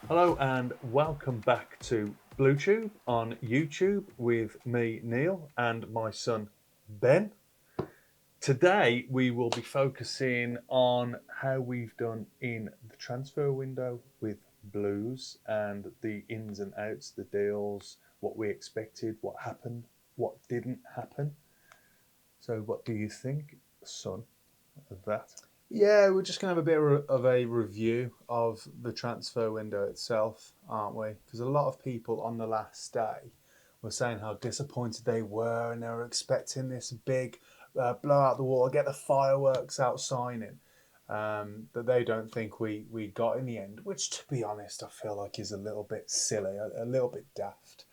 Hello and welcome back to BlueTube on YouTube with me, Neil, and my son, Ben. Today we will be focusing on how we've done in the transfer window with Blues and the ins and outs, the deals, what we expected, what happened, what didn't happen. So, what do you think, son, of that? Yeah, we're just going to have a bit of a review of the transfer window itself, aren't we? Because a lot of people on the last day were saying how disappointed they were and they were expecting this big blow out the water, get the fireworks out signing that they don't think we got in the end, which to be honest, I feel like is a little bit silly, a little bit daft.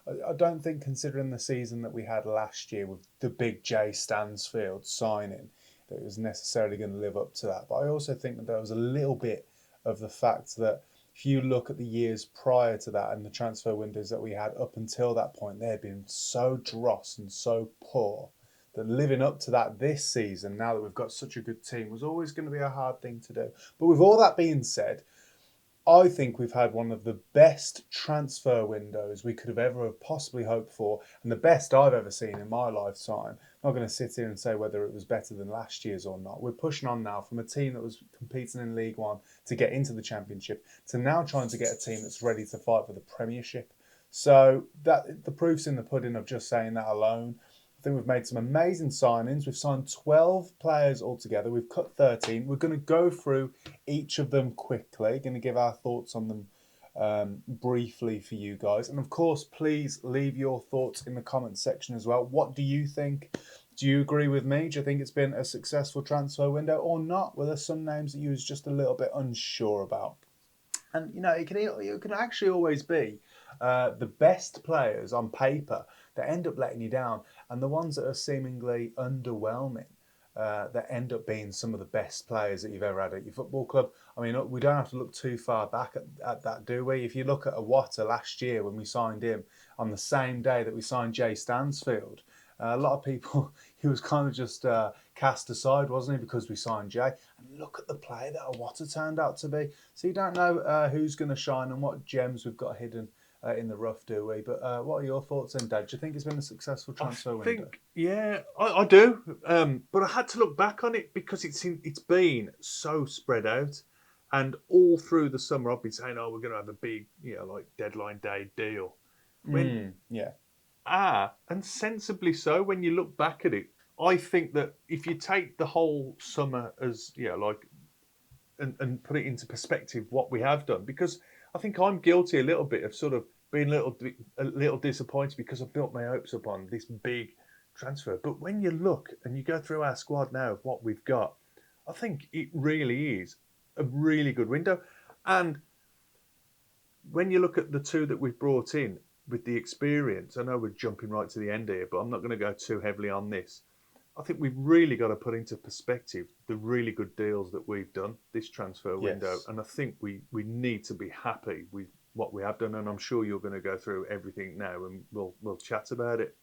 I don't think, considering the season that we had last year with the big Jay Stansfield signing, that it was necessarily going to live up to that. But I also think that there was a little bit of the fact that if you look at the years prior to that and the transfer windows that we had up until that point, they had been so dross and so poor that living up to that this season, now that we've got such a good team, was always going to be a hard thing to do. But with all that being said, I think we've had one of the best transfer windows we could have ever have possibly hoped for, and the best I've ever seen in my lifetime. I'm not going to sit here and say whether it was better than last year's or not. We're pushing on now from a team that was competing in League One to get into the Championship to now trying to get a team that's ready to fight for the Premiership. So that the proof's in the pudding of just saying that alone. I think we've made some amazing signings. We've signed 12 players altogether. We've cut 13. We're going to go through each of them quickly, going to give our thoughts on them briefly for you guys. And of course, please leave your thoughts in the comments section as well. What do you think? Do you agree with me? Do you think it's been a successful transfer window or not? Were there some names that you was just a little bit unsure about? And it can actually always be the best players on paper that end up letting you down, and the ones that are seemingly underwhelming that end up being some of the best players that you've ever had at your football club. I mean, we don't have to look too far back at that, do we? If you look at Iwata last year when we signed him on the same day that we signed Jay Stansfield, a lot of people, he was kind of just cast aside, wasn't he, because we signed Jay. And look at the player that Iwata turned out to be. So you don't know who's going to shine and what gems we've got hidden in the rough, do we? But what are your thoughts then, Dad? Do you think it's been a successful I transfer window? think, yeah, I do. But I had to look back on it because it's been so spread out, and all through the summer I've been saying, "Oh, we're going to have a big, like deadline day deal." When Yeah. and sensibly so. When you look back at it, I think that if you take the whole summer as like and put it into perspective, what we have done, because I think I'm guilty a little bit of sort of being a little disappointed because I built my hopes up on this big transfer. But when you look and you go through our squad now of what we've got, I think it really is a really good window. And when you look at the two that we've brought in with the experience, I know we're jumping right to the end here, but I'm not going to go too heavily on this. I think we've really got to put into perspective the really good deals that we've done this transfer window, Yes. and I think we need to be happy with what we have done. And I'm sure you're going to go through everything now, and we'll chat about it.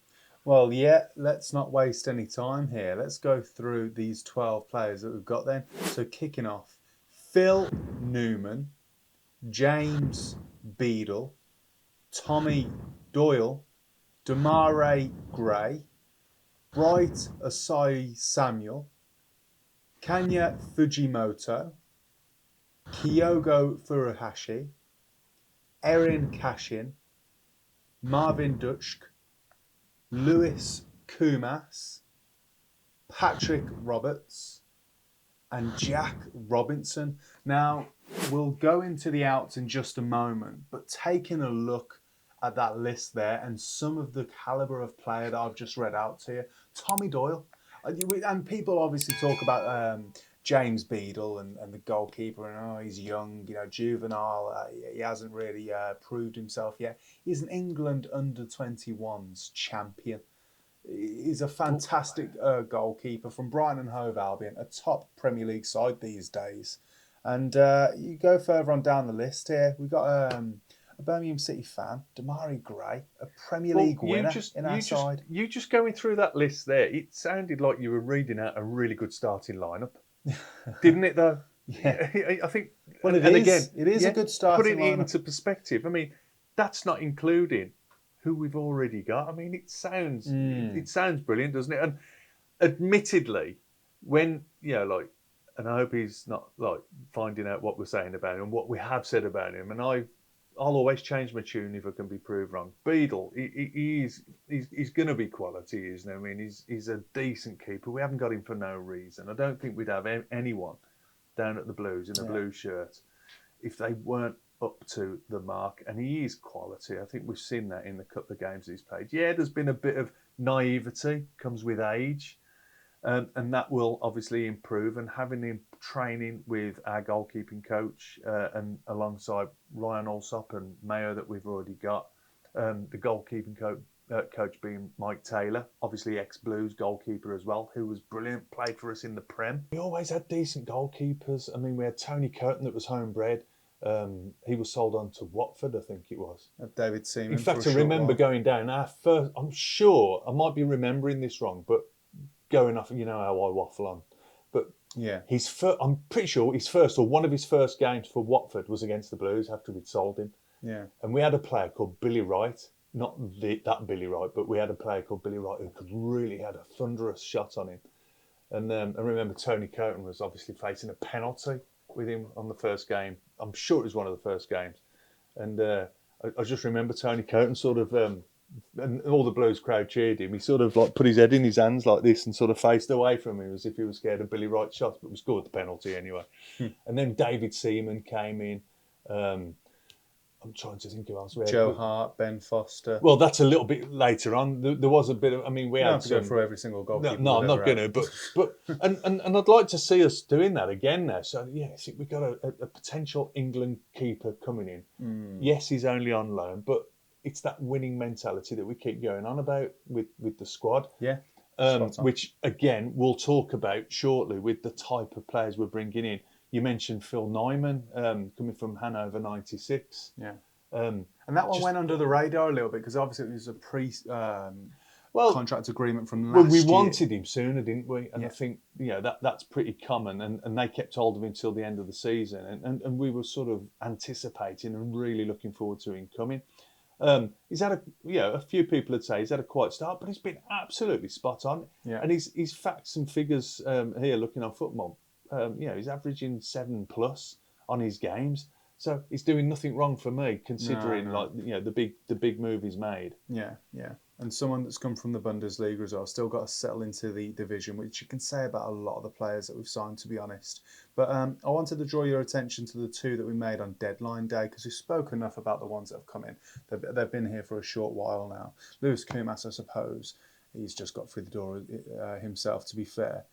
Well, yeah, let's not waste any time here. Let's go through these 12 players that we've got then. So, kicking off, Phil Newman, James Beadle, Tommy Doyle, Damare Gray, Bright Asai Samuel, Kanya Fujimoto, Kyogo Furuhashi, Erin Cashin, Marvin Dutschke, Lewis Kumas, Patrick Roberts, and Jack Robinson. Now, we'll go into the outs in just a moment, but taking a look at that list there and some of the calibre of player that I've just read out to you, Tommy Doyle. And people obviously talk about James Beadle and the goalkeeper, and oh, he's young, juvenile. He hasn't really proved himself yet. He's an England under 21s champion. He's a But fantastic goalkeeper from Brighton and Hove Albion, a top Premier League side these days. And you go further on down the list here, we've got a Birmingham City fan, Damari Gray, a Premier well, League you winner just in our you just side. you just going through that list there, it sounded like you were reading out a really good starting lineup, didn't it? Though Yeah. I think. Well, and again, it is a good starting putting it lineup. into perspective. I mean, that's not including who we've already got. I mean, it sounds brilliant, doesn't it? And admittedly, when and I hope he's not like finding out what we're saying about him and what we have said about him. And I'll always change my tune if I can be proved wrong. Beadle, he's going to be quality, isn't he? I mean, he's a decent keeper. We haven't got him for no reason. I don't think we'd have anyone down at the Blues in a blue shirt if they weren't up to the mark. And he is quality. I think we've seen that in the couple of games he's played. Yeah, there's been a bit of naivety, comes with age. And that will obviously improve. And having him training with our goalkeeping coach and alongside Ryan Alsop and Mayo that we've already got, the goalkeeping coach being Mike Taylor, obviously ex-Blues goalkeeper as well, who was brilliant, played for us in the Prem. We always had decent goalkeepers. I mean, we had Tony Curtin that was homebred. He was sold on to Watford, I think it was. David Seaman. In fact, I remember going down our first. I'm sure I might be remembering this wrong, but going off, you know how I waffle on. But yeah, I'm pretty sure his first or one of his first games for Watford was against the Blues after we'd sold him. Yeah, and we had a player called Billy Wright, not that Billy Wright, but we had a player called Billy Wright who could really had a thunderous shot on him. And I remember Tony Curtin was obviously facing a penalty with him on the first game. I'm sure it was one of the first games. And I just remember Tony Curtin sort of, and all the Blues crowd cheered him. He sort of like put his head in his hands like this and sort of faced away from him as if he was scared of Billy Wright's shot, but we scored the penalty anyway. And then David Seaman came in. I'm trying to think of else. Joe Hart, Ben Foster. Well, that's a little bit later on. There was a bit of. I mean, we had to go through every single goalkeeper. No, I'm not going to. But and I'd like to see us doing that again now. So yeah, we've got a potential England keeper coming in. Yes, he's only on loan, but it's that winning mentality that we keep going on about with the squad. Yeah. Which again we'll talk about shortly with the type of players we're bringing in. You mentioned Phil Nyman coming from Hanover 96. Yeah. And that one went under the radar a little bit because obviously it was a contract agreement from last year. We wanted him sooner, didn't we? And I think that's pretty common. And they kept hold of him till the end of the season. And we were sort of anticipating and really looking forward to him coming. He's had a few people would say he's had a quiet start, but he's been absolutely spot on. Yeah. And his facts and figures here looking on football. He's averaging 7+ on his games, so he's doing nothing wrong for me, considering the big move he's made. Yeah, yeah, and someone that's come from the Bundesliga as well, still got to settle into the division, which you can say about a lot of the players that we've signed, to be honest. But I wanted to draw your attention to the two that we made on deadline day because we've spoken enough about the ones that have come in. They've been here for a short while now. Lewis Kumas, I suppose, he's just got through the door himself, to be fair.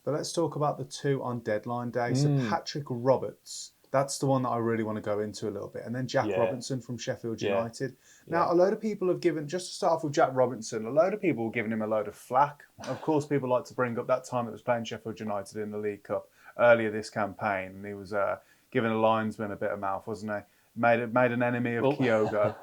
But let's talk about the two on deadline day. So Patrick Roberts, that's the one that I really want to go into a little bit. And then Jack Robinson from Sheffield United. Now, a load of people have given, just to start off with Jack Robinson, a load of people have given him a load of flack. Of course, people like to bring up that time that was playing Sheffield United in the League Cup earlier this campaign. And he was giving a linesman a bit of mouth, wasn't he? Made an enemy of Kyogo.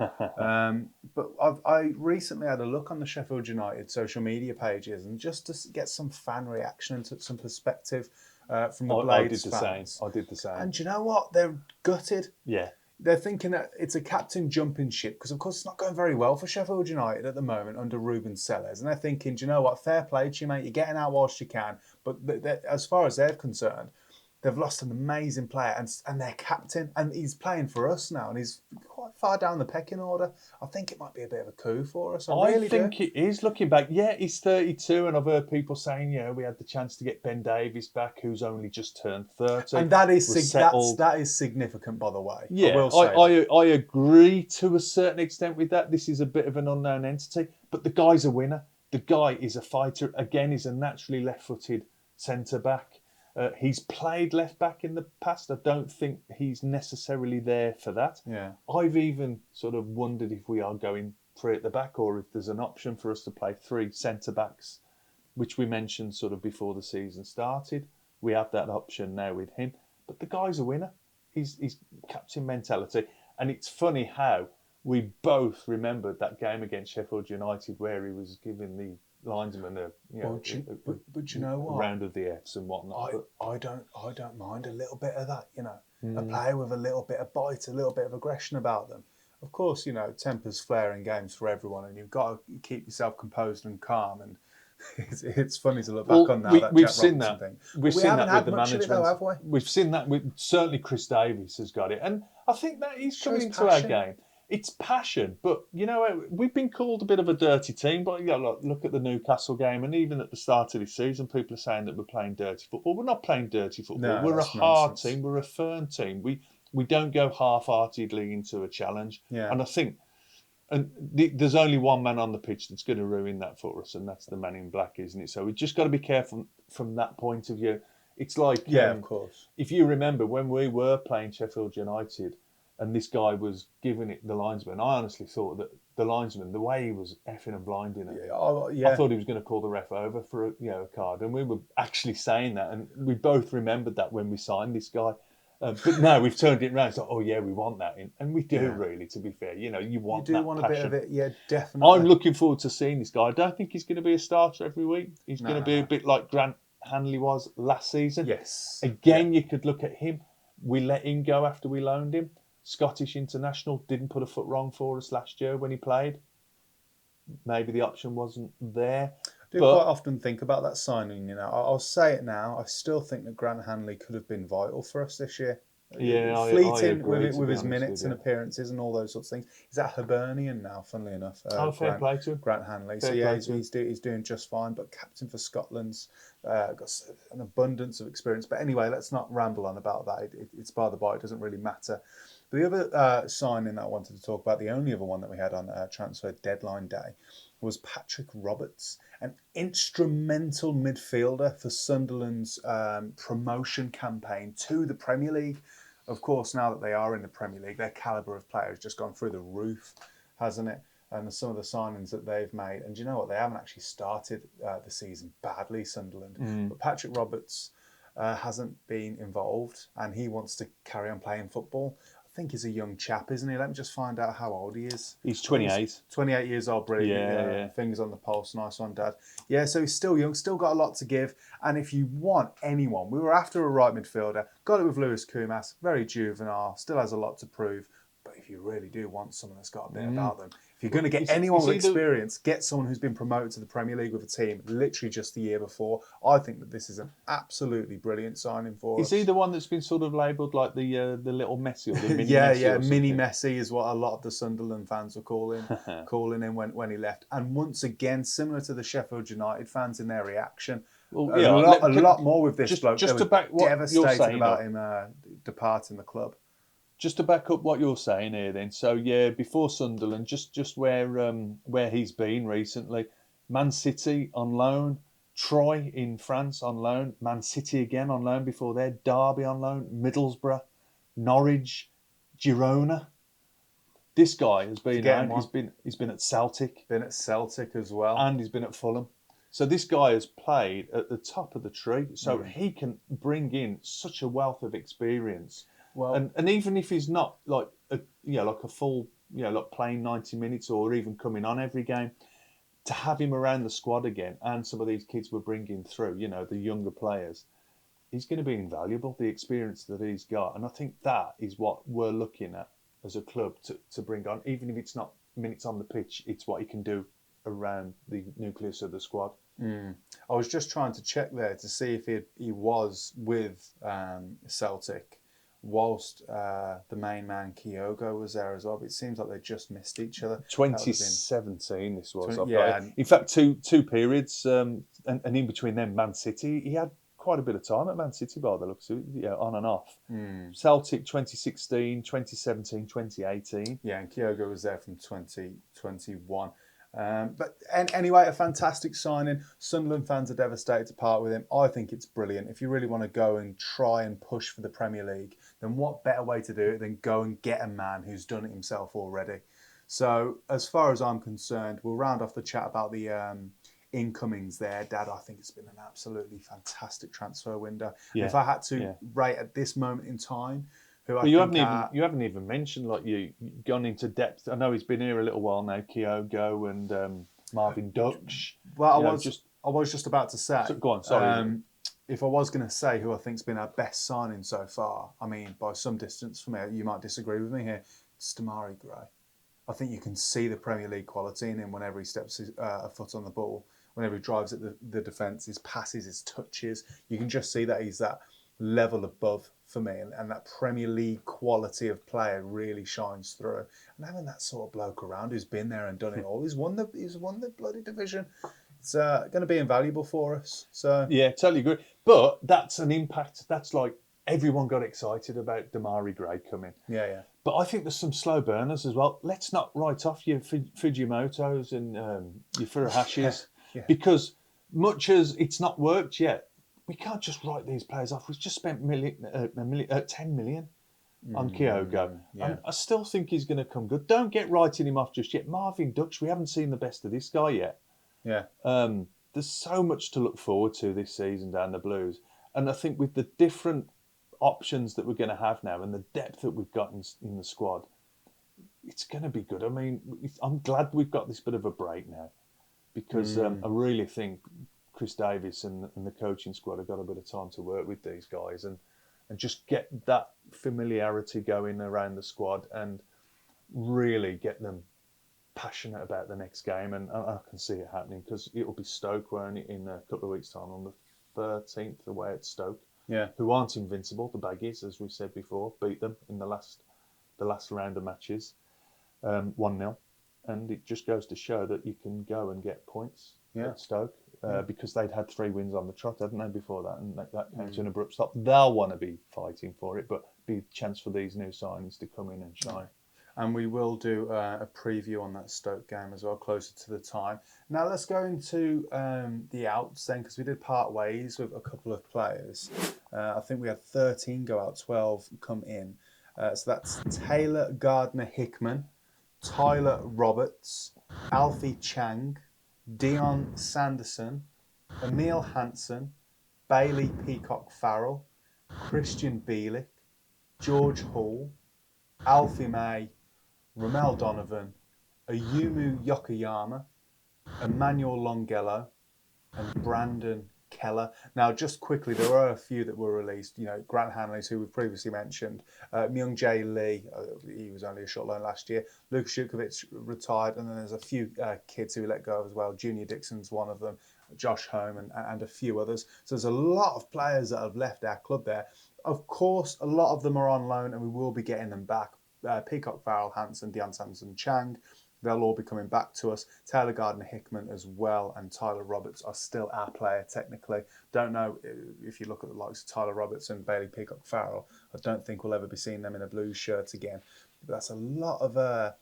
But I recently had a look on the Sheffield United social media pages and just to get some fan reaction and some perspective from the Blades fans. I did the same. And do you know what? They're gutted. Yeah. They're thinking that it's a captain jumping ship because, of course, it's not going very well for Sheffield United at the moment under Ruben Sellers. And they're thinking, do you know what? Fair play to you, mate. You're getting out whilst you can. But as far as they're concerned, they've lost an amazing player and their captain, and he's playing for us now, and he's quite far down the pecking order. I think it might be a bit of a coup for us. I think it is, looking back. Yeah, he's 32, and I've heard people saying, we had the chance to get Ben Davies back, who's only just turned 30. And that is significant, by the way. Yeah, I will say I agree to a certain extent with that. This is a bit of an unknown entity, but the guy's a winner. The guy is a fighter. Again, he's a naturally left-footed centre-back. He's played left back in the past. I don't think he's necessarily there for that. Yeah. I've even sort of wondered if we are going 3 at the back or if there's an option for us to play 3 centre backs, which we mentioned sort of before the season started. We have that option now with him. But the guy's a winner. He's captain mentality. And it's funny how we both remembered that game against Sheffield United where he was given linesmen are, Well, but you know what? round of the Fs and whatnot. I don't mind a little bit of that. A Mm. player with a little bit of bite, a little bit of aggression about them. Of course, tempers flare in games for everyone, and you've got to keep yourself composed and calm. And it's funny to look back on now that we've Jack seen Robinson that. thing. We've We seen haven't that had with the much of it management. though, have we? We've seen that with certainly Chris Davies has got it, and I think that he's coming Shows into passion. our game. It's passion, but we've been called a bit of a dirty team. But look at the Newcastle game, and even at the start of this season, people are saying that we're playing dirty football. We're not playing dirty football. No, We're a that's hard nonsense. team. We're a firm team. We don't go half-heartedly into a challenge. Yeah. And I think, there's only one man on the pitch that's going to ruin that for us, and that's the man in black, isn't it? So we've just got to be careful from that point of view. It's like, of course. if you remember when we were playing Sheffield United, and this guy was giving it the linesman, I honestly thought that the linesman, the way he was effing and blinding it, I thought he was going to call the ref over for a card, and we were actually saying that, and we both remembered that when we signed this guy. But now we've turned it around. It's like, oh yeah, we want that in, and we do really. To be fair, you want You do that want passion. a bit of it, yeah, definitely. I'm looking forward to seeing this guy. I don't think he's going to be a starter every week. He's going to be a bit like Grant Hanley was last season. Yes. Again, you could look at him. We let him go after we loaned him. Scottish international, didn't put a foot wrong for us last year when he played. Maybe the option wasn't there. I do quite often think about that signing. I'll say it now. I still think that Grant Hanley could have been vital for us this year. Yeah, fleeting I agree, with his honest minutes with and appearances and all those sorts of things. He's at Hibernian now, funnily enough. Fair play to him. Grant Hanley. Fair So yeah, play to him. he's doing just fine. But captain for Scotland's got an abundance of experience. But anyway, let's not ramble on about that. It's by the by. It doesn't really matter. But the other signing that I wanted to talk about, the only other one that we had on transfer deadline day, was Patrick Roberts, an instrumental midfielder for Sunderland's promotion campaign to the Premier League. Of course, now that they are in the Premier League, their calibre of player has just gone through the roof, hasn't it? And some of the signings that they've made. And do you know what? They haven't actually started the season badly, Sunderland. But Patrick Roberts hasn't been involved, and he wants to carry on playing football. I think he's a young chap, isn't he? Let me just find out how old he is. He's 28. 28 years old, brilliant. Yeah. Fingers on the pulse, nice one, Dad. Yeah, so he's still young, still got a lot to give. And if you want anyone, we were after a right midfielder, got it with Lewis Kumas, very juvenile, still has a lot to prove. But if you really do want someone that's got a bit about them, if you're going to get anyone with experience, get someone who's been promoted to the Premier League with a team literally just the year before. I think that this is an absolutely brilliant signing for us. Is he the one that's been sort of labelled like the little Messi or the mini yeah, Messi? Or mini Messi is what a lot of the Sunderland fans were calling him when he left. And once again, similar to the Sheffield United fans in their reaction, a lot more with this bloke. Just they to back what devastated you're saying about him departing the club. Just to back up what you're saying here, then. So yeah, before Sunderland, just where he's been recently, Man City on loan, Troyes in France on loan, Man City again on loan before there, Derby on loan, Middlesbrough, Norwich, Girona. This guy has been around. He's been at Celtic. Been at Celtic as well. And he's been at Fulham. So this guy has played at the top of the tree. So he can bring in such a wealth of experience. Well, and even if he's not like a full, like playing 90 minutes or even coming on every game, to have him around the squad again, and some of these kids we're bringing through, the younger players, he's going to be invaluable, the experience that he's got. And I think that is what we're looking at as a club to bring on, even if it's not minutes on the pitch, it's what he can do around the nucleus of the squad. I was just trying to check there to see if he was with Celtic whilst the main man Kyogo was there as well. But it seems like they just missed each other. 2017 this was. Yeah. In fact, two periods, and in between them, Man City, he had quite a bit of time at Man City by the looks of it, on and off. Celtic 2016, 2017, 2018. Yeah, and Kyogo was there from 2021. But anyway, a fantastic signing. Sunderland fans are devastated to part with him. I think it's brilliant. If you really want to go and try and push for the Premier League, then what better way to do it than go and get a man who's done it himself already? So as far as I'm concerned, we'll round off the chat about the incomings there. Dad, I think it's been an absolutely fantastic transfer window. Yeah. If I had to rate at this moment in time, you haven't even mentioned you've gone into depth. I know he's been here a little while now. Kyogo and Marvin Duksh. Well, You know, just I was just about to say. go on. Sorry. If I was going to say who I think's been our best signing so far, I mean, by some distance for me, you might disagree with me here. It's Demarai Gray. I think you can see the Premier League quality in him whenever he steps a foot on the ball, whenever he drives at the defence, his passes, his touches. You can just see that he's that level above for me, and that Premier League quality of player really shines through. And having that sort of bloke around who's been there and done it all, he's won the bloody division. It's going to be invaluable for us. So Yeah, totally agree. But that's an impact. That's like everyone got excited about Demarai Gray coming. yeah. But I think there's some slow burners as well. Let's not write off your Fujimotos and your Furuhashis Yeah. because much as it's not worked yet, we can't just write these players off. We've just spent 10 million on Kyogo. yeah. And I still think he's going to come good. Don't get writing him off just yet. Marvin Dukes, we haven't seen the best of this guy yet. Yeah. There's so much to look forward to this season down the Blues. And I think with the different options that we're going to have now and the depth that we've got in the squad, it's going to be good. I mean, I'm glad we've got this bit of a break now because I really think Chris Davis and the coaching squad have got a bit of time to work with these guys and just get that familiarity going around the squad and really get them passionate about the next game. And I can see it happening because it'll be Stoke, won't it, in a couple of weeks' time on the 13th away at Stoke. Yeah. Who aren't invincible, the Baggies, as we said before, beat them in the last round of matches, 1-0. And it just goes to show that you can go and get points at Stoke because they'd had 3 wins on the trot, hadn't they, before that? And that came to an abrupt stop. They'll want to be fighting for it, but be a chance for these new signings to come in and shine. And we will do a preview on that Stoke game as well, closer to the time. Now let's go into the outs then, because we did part ways with a couple of players. I think we had 13 go out, 12 come in. So that's Taylor Gardner-Hickman, Tyler Roberts, Alfie Chang, Dion Sanderson, Emil Hansen, Bailey Peacock-Farrell, Christian Bielik, George Hall, Alfie May, Ramel Donovan, Ayumu Yokoyama, Emmanuel Longello, and Brandon Keller. Now, just quickly, there were a few that were released. You know, Grant Hanley's, who we've previously mentioned, Myung Jae Lee, he was only a short loan last year. Lukas Jukovic retired, and then there's a few kids who we let go as well. Junior Dixon's one of them, Josh Home, and a few others. So there's a lot of players that have left our club there. Of course, a lot of them are on loan, and we will be getting them back. Peacock, Farrell, Hansen, Dion Sanderson, Chang, they'll all be coming back to us. Taylor Gardner-Hickman as well, and Tyler Roberts are still our player technically. Don't know if you look at the likes of Tyler Roberts and Bailey Peacock-Farrell, I don't think we'll ever be seeing them in a Blues shirt again. But that's a lot of,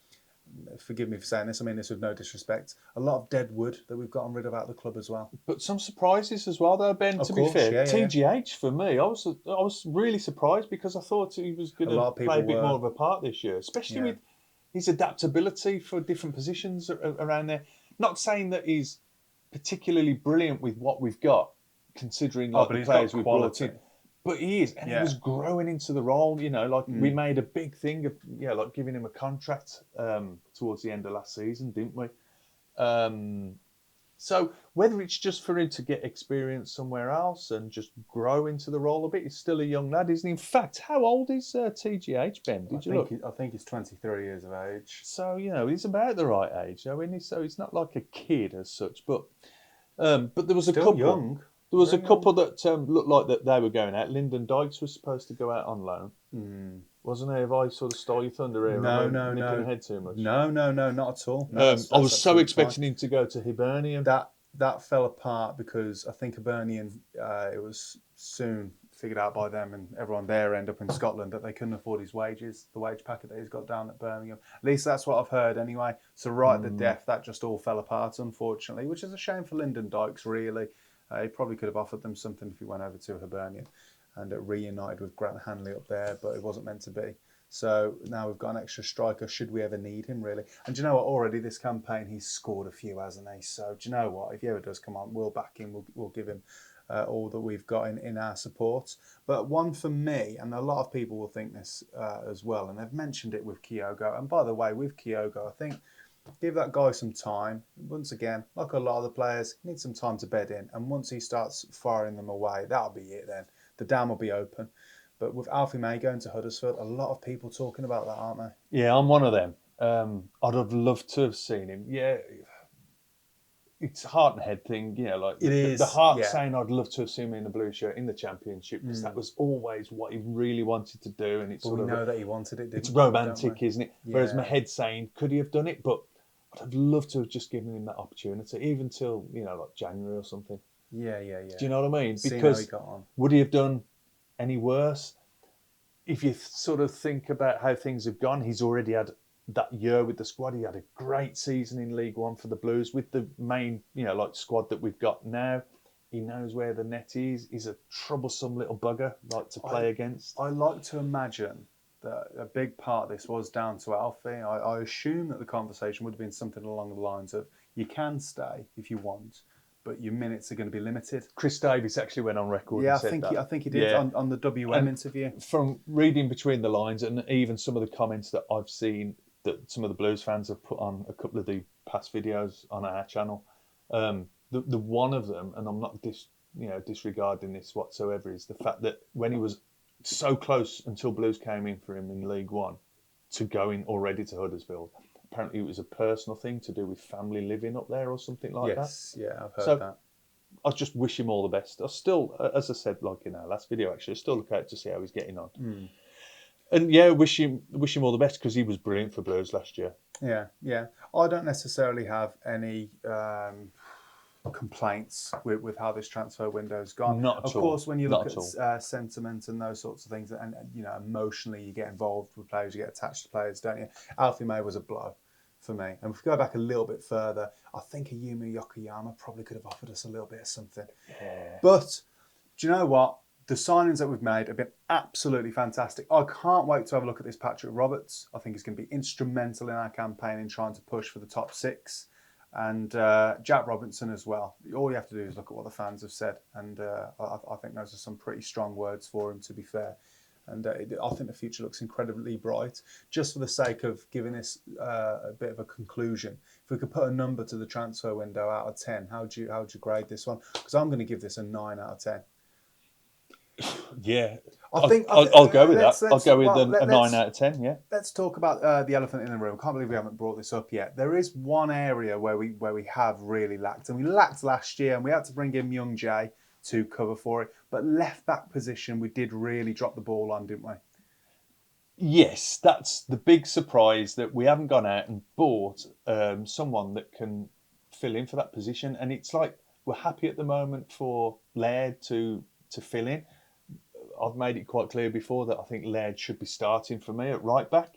forgive me for saying this, I mean this with no disrespect, a lot of dead wood that we've gotten rid of out of the club as well. But some surprises as well, though, Ben. Of to course, be fair, yeah. TGH for me, I was really surprised because I thought he was going to play a bit more of a part this year, especially with his adaptability for different positions around there. Not saying that he's particularly brilliant with what we've got, considering like the players we've brought in. But he is, and he was growing into the role. You know, like we made a big thing of, like giving him a contract towards the end of last season, didn't we? So whether it's just for him to get experience somewhere else and just grow into the role a bit, he's still a young lad, isn't he? In fact, how old is TGH, Ben? Did you look? I think he's 23 years of age. So he's about the right age, so he's not like a kid as such. But there was a couple. Young. There was a couple that looked like that they were going out. Lyndon Dykes was supposed to go out on loan, wasn't he? Have I sort of stole your thunder here? No. Ahead too much. No, not at all. No, I was so expecting him to go to Hibernian. That fell apart because I think Hibernian, it was soon figured out by them and everyone there end up in Scotland that they couldn't afford his wages, the wage packet that he's got down at Birmingham. At least that's what I've heard anyway. So right at the death, that just all fell apart, unfortunately, which is a shame for Lyndon Dykes, really. He probably could have offered them something if he went over to Hibernian and reunited with Grant Hanley up there, but it wasn't meant to be. So now we've got an extra striker should we ever need him, really. And do you know what? Already this campaign, he's scored a few, hasn't he? So do you know what? If he ever does come on, we'll back him. We'll give him all that we've got in our support. But one for me, and a lot of people will think this as well, and they've mentioned it with Kyogo. And by the way, with Kyogo, I think Give that guy some time. Once again, like a lot of the players, he needs some time to bed in. And once he starts firing them away, that'll be it then. The dam will be open. But with Alfie May going to Huddersfield, a lot of people talking about that, aren't they? Yeah, I'm one of them. I'd have loved to have seen him. Yeah, it's a heart and head thing, like It the is, heart yeah. saying I'd love to have seen him in the blue shirt in the Championship because that was always what he really wanted to do, and it's But sort we of know that he wanted it, it's didn't we? romantic, Don't we? isn't it? Whereas my Yeah. head saying, could he have done it? But I'd have loved to have just given him that opportunity, even till like January or something. Yeah. Do you know what I mean? Seeing how he Because got on. would he have done any worse? If you sort of think about how things have gone, he's already had that year with the squad. He had a great season in League One for the Blues with the main, squad that we've got now. He knows where the net is. He's a troublesome little bugger, like to play against. I like to imagine that a big part of this was down to Alfie. I assume that the conversation would have been something along the lines of, you can stay if you want, but your minutes are going to be limited. Chris Davis actually went on record Yeah, and I said think that. I think he did Yeah. on the WM interview. From reading between the lines and even some of the comments that I've seen that some of the Blues fans have put on a couple of the past videos on our channel, the one of them, and I'm not disregarding this whatsoever, is the fact that when he was so close until Blues came in for him in League One to going already to Huddersfield, apparently it was a personal thing to do with family living up there or something like that. Yes, yeah, I've heard So- that. I just wish him all the best. I still, as I said, like in our last video, actually, I still look out to see how he's getting on. And yeah, wish him all the best because he was brilliant for Blues last year. Yeah. I don't necessarily have any complaints with how this transfer window's gone. Not at Of all. course, when you look Not at at sentiment and those sorts of things, and emotionally you get involved with players, you get attached to players, don't you? Alfie May was a blow for me. And if we go back a little bit further, I think a Yumi Yokoyama probably could have offered us a little bit of something. Yeah. But do you know what? The signings that we've made have been absolutely fantastic. I can't wait to have a look at this Patrick Roberts. I think he's going to be instrumental in our campaign in trying to push for the top 6. And Jack Robinson as well. All you have to do is look at what the fans have said. And I think those are some pretty strong words for him, to be fair. And I think the future looks incredibly bright. Just for the sake of giving this a bit of a conclusion, if we could put a number to the transfer window out of 10, how would you grade this one? Because I'm going to give this a 9 out of 10. Yeah. I think I'll go with that. I'll go with well, a 9 out of 10, yeah. Let's talk about the elephant in the room. I can't believe we haven't brought this up yet. There is one area where we have really lacked, and we lacked last year, and we had to bring in Young Jay to cover for it. But left back position, we did really drop the ball on, didn't we? Yes, that's the big surprise, that we haven't gone out and bought someone that can fill in for that position. And it's like we're happy at the moment for Laird to fill in. I've made it quite clear before that I think Laird should be starting for me at right back,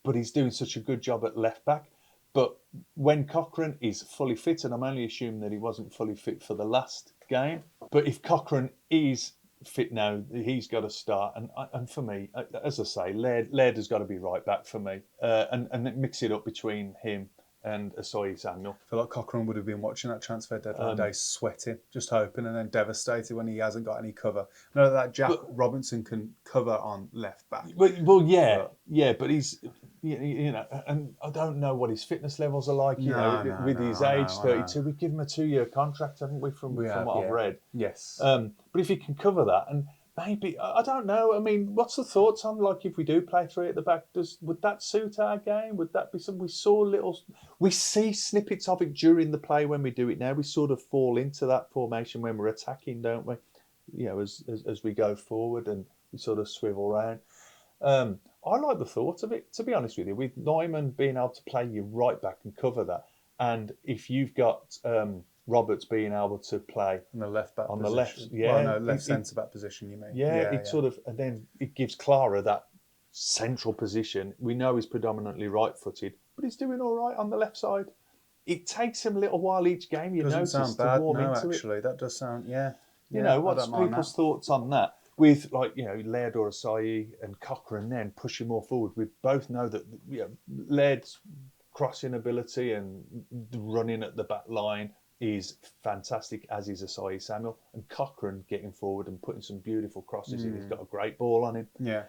but he's doing such a good job at left back. But when Cochrane is fully fit, and I'm only assuming that he wasn't fully fit for the last game, but if Cochrane is fit now, he's got to start. And for me, as I say, Laird has got to be right back for me, and mix it up between him and Asoi Samuel. I feel like Cochrane would have been watching that transfer deadline day, sweating, just hoping, and then devastated when he hasn't got any cover. I know that Jack Robinson can cover on left back. Well, yeah, but he's, and I don't know what his fitness levels are like. With his age, 32, we give him a 2-year contract, haven't we? From what I've read. Yes. But if he can cover that, and maybe, I don't know. I mean, what's the thoughts on, like, if we do play 3 at the back? Would that suit our game? Would that be something? We see snippets of it during the play when we do it now. We sort of fall into that formation when we're attacking, don't we? As we go forward and we sort of swivel around. I like the thought of it, to be honest with you, with Neumann being able to play you right back and cover that. And if you've got Roberts being able to play on the left back on position. the left, yeah, well, no, left centre back position. You mean? Yeah, sort of, and then it gives Clara that central position. We know he's predominantly right-footed, but he's doing all right on the left side. It takes him a little while each game. You notice sound bad, to warm into actually. it. That does sound, What's people's thoughts on that? With Laird or Asai and Cochrane then pushing more forward. We both know that Laird's crossing ability and running at the back line is fantastic, as is Asai Samuel, and Cochrane getting forward and putting some beautiful crosses in. He's got a great ball on him. Yeah.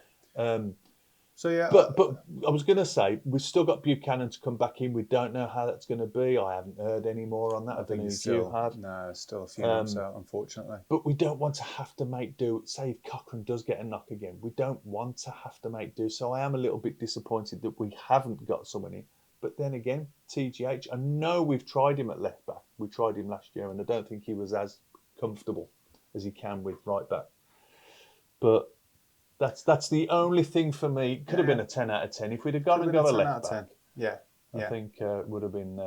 So yeah, But I was going to say we've still got Buchanan to come back in. We don't know how that's going to be. I haven't heard any more on that. I don't know if you have. no, still a few months out, unfortunately. But we don't want to have to make do. Say if Cochrane does get a knock again, we don't want to have to make do. So I am a little bit disappointed that we haven't got someone in. But then again, TGH, I know we've tried him at left back. We tried him last year, and I don't think he was as comfortable as he can with right back. But that's the only thing for me. It could have been a 10 out of 10 if we'd have gone and got a left back. Yeah, I think it would have been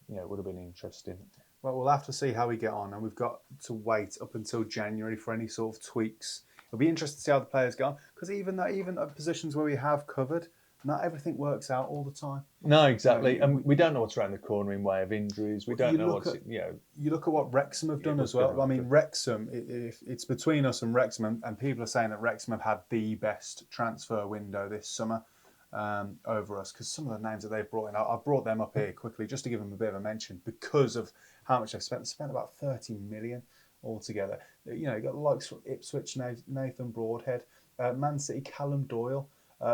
it would have been interesting. Well, we'll have to see how we get on, and we've got to wait up until January for any sort of tweaks. It'll be interesting to see how the players go on, because even at positions where we have covered, not everything works out all the time. No, exactly, and we don't know what's around the corner in way of injuries. We don't know what's You look at what Wrexham have done as well. I mean, Wrexham, it's between us and Wrexham, and people are saying that Wrexham have had the best transfer window this summer over us, because some of the names that they've brought in, I've brought them up here quickly just to give them a bit of a mention because of how much they've spent. They spent about 30 million altogether. You know, you got the likes from Ipswich, Nathan Broadhead, Man City, Callum Doyle,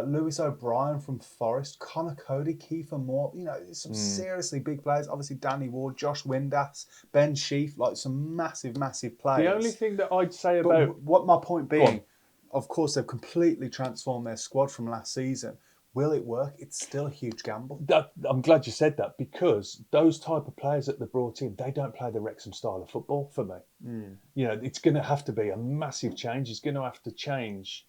Lewis O'Brien from Forest, Connor Cody, Kiefer Moore. You know, some seriously big players. Obviously, Danny Ward, Josh Windass, Ben Sheaf, like some massive, massive players. The only thing that I'd say about what my point being, of course, they've completely transformed their squad from last season. Will it work? It's still a huge gamble. I'm glad you said that, because those type of players that they brought in, they don't play the Wrexham style of football for me. You know, it's going to have to be a massive change. It's going to have to change.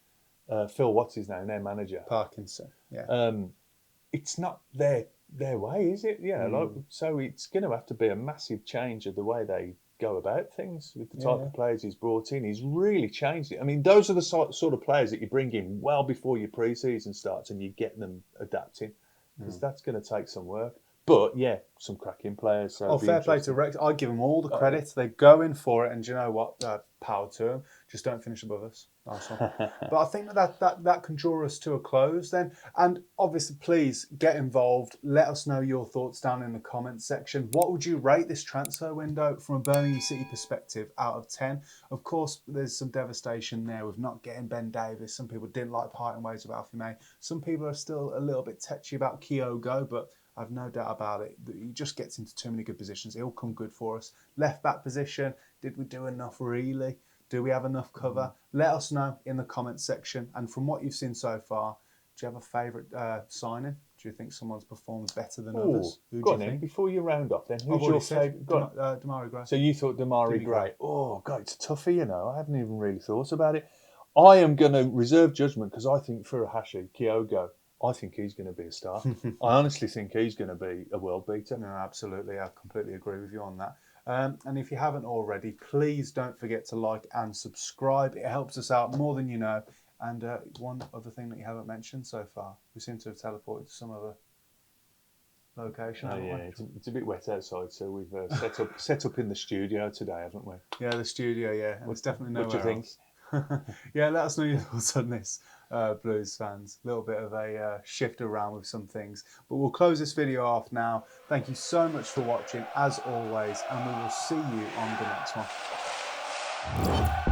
Phil, what's his name? Their manager, Parkinson. Yeah. It's not their way, is it? Yeah. So it's going to have to be a massive change of the way they go about things with the type of players he's brought in. He's really changed it. I mean, those are the sort of players that you bring in well before your pre-season starts, and you get them adapting, because that's going to take some work. But yeah, some cracking players. So fair play to Rex. I give them all the credit. They go in for it, and do you know what? Power to them. Just don't finish above us. Nice one. But I think that can draw us to a close then. And obviously, please get involved. Let us know your thoughts down in the comments section. What would you rate this transfer window from a Birmingham City perspective out of 10? Of course, there's some devastation there with not getting Ben Davies. Some people didn't like parting ways with Alfie May. Some people are still a little bit touchy about Kyogo, but I've no doubt about it. He just gets into too many good positions. He'll come good for us. Left back position, did we do enough really? Do we have enough cover? Let us know in the comments section. And from what you've seen so far, do you have a favourite signing? Do you think someone's performed better than others? Who do you think? Before you round off then, who's your favourite? Demarai Gray. So you thought Demarai Gray. Oh, God, it's a toughie, you know. I haven't even really thought about it. I am going to reserve judgment, because I think Furuhashi, Kyogo, I think he's going to be a star. I honestly think he's going to be a world beater. No, absolutely. I completely agree with you on that. And if you haven't already, please don't forget to like and subscribe. It helps us out more than you know. And one other thing that you haven't mentioned so far, we seem to have teleported to some other location. Oh, yeah, it's a bit wet outside, so we've set up in the studio today, haven't we? Yeah, the studio, yeah. And it's definitely nowhere What do you think? else. Yeah, let us know your thoughts on this, Blues fans. A little bit of a shift around with some things. But we'll close this video off now. Thank you so much for watching, as always, and we will see you on the next one.